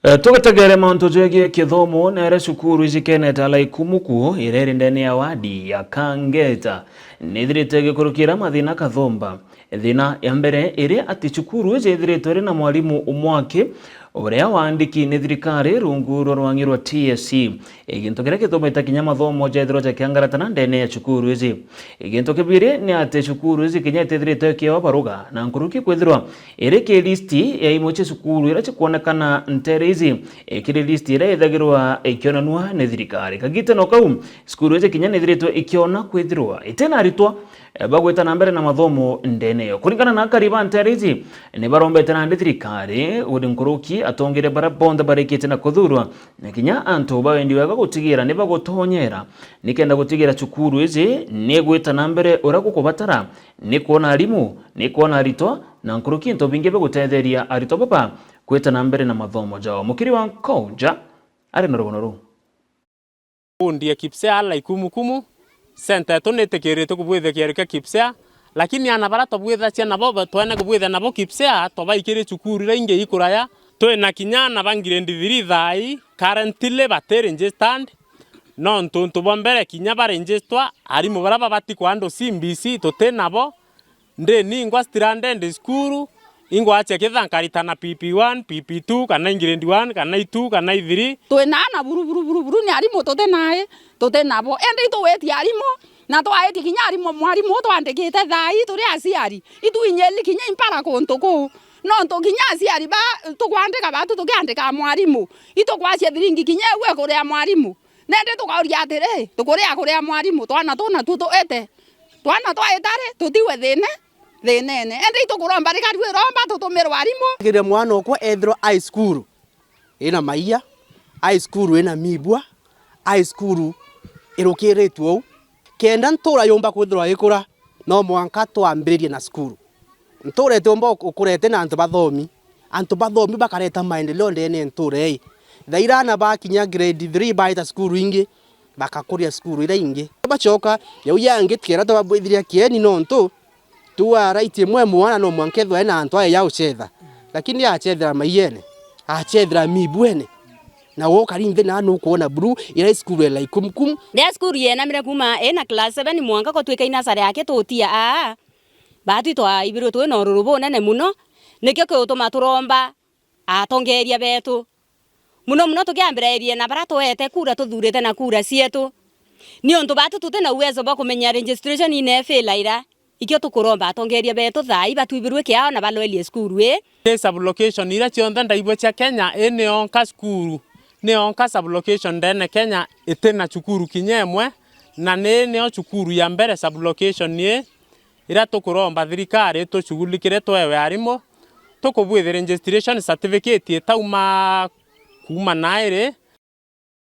Tugategere mauntu jegie kithomo nere cukuru izikenete ala ikumuku ireri ndani ya wadi ya Kangeta nithirite gikurukira mathina kathomba. Thina ya mbere iri ati cukuru ithirite ri na mwalimu umwaki uria wandiki ni thirikari rungu rwa rwa TSC igintu kiria gitumaite kinya mathomo jethiro jakiangaratana ndene ya cukuru izi. Igintu kibiri ni ati cukuru izi kinya ithirite kio baruga na nkuruki kwithirwa iri ki listi ya imwe cukuru ira chikuonekana ntere izi ikiri listi ira ithagirwa ikionanwa ni thirikari. Kagite no kau cukuru izi kinya nithirite ikiona kwithirwa itena aritwa bagweta na mbere na mathomo ndene yo kuringana na kariba ntere izi ni barombete na thirikari uri nkuruki atongere bara bonda barikite na kuthurwa na kinya antu bawendi wega gutigira ni bagutonyera nikenda gutigira cukuru izi ni gweta na mbere ura gukubatara ni kuona alimu ni kuona arito na nkuruki into bingi begutetheria arito baba gweta na mbere na mathomo jao. Mukiri wa Koja ari na rogonoru ndiye Kipsea ala ikumukumu senta tunetekerete kubwethe kiereka Kipsea lakini anabara tobwetha cia nabo twene kubwetha nabo Kipsea tobaikire cukuru ira inge ikuraya twena kinyana bangire ndithiri thai currently batere registered no ntuntu bombere kinya ba register ari mu baraba bati kwando CBC totenabo nde ningwa stranded school ingwa ache kithankarita na PP1 PP2 kana grade 1 kana 2 kana 3 twena na buru ni ari moto totenabo ende to weti ari mo na to aeti kinya ari mo mwarimu twandikite thai turi aciari itu inyeli kinya impara konto ko no to kinya aciari ba tukwandika batu tukiandika mwarimu ito kwacia thiringi kinya we kuria mwarimu nende tukauria atire kuria mwarimu twana tuna tuto ete twana twaetare tutiwe thinene ende ito kuromba rikari we romba tutumira warimu gire mwana okwa ethro high school ina maia high school ina mibwa high school irukiretwo kenda ntura yomba kwithirwa ikura no mwanka twambiririe na school ntura tomba ukurete na antu bathomi bakareta maendeleo ndene nture thaira na bakinya grade 3 baita school ingi bakakuria school ira ingi bachoka yau yangi tikera tabwithiria kieni no ntu tuwa right mwe mwana no mwankethwa ena antu aya uchetha lakini achethera maiyene achethera mibwene na woka rimve na no kuona blue ira school ela ikumkum ya school yena mira kuma ena class 7 mwanga ko tweka ina sare yake totia batu twa ibiro twe no rurubo nene muno nikyo ko utuma turomba atongeria betu muno tukiambirerie na bara twete kura tuthurite na kura cietu ni onto batu tutena uwezo ba kumenya registration ine felaira ikyo tukuromba atongeria betu thai batu ibirwe kiao na baloelie school we sublocation ira cionthe ndaibo cia Kenya ene onka school ne onka sublocation ndene Kenya itena cukuru kinyemwe na nene cukuru ya mbere sublocation ni ira tukuromba thirikari tuchugulikire twewe arimo tukubwithe registration certificate etauma kuma naire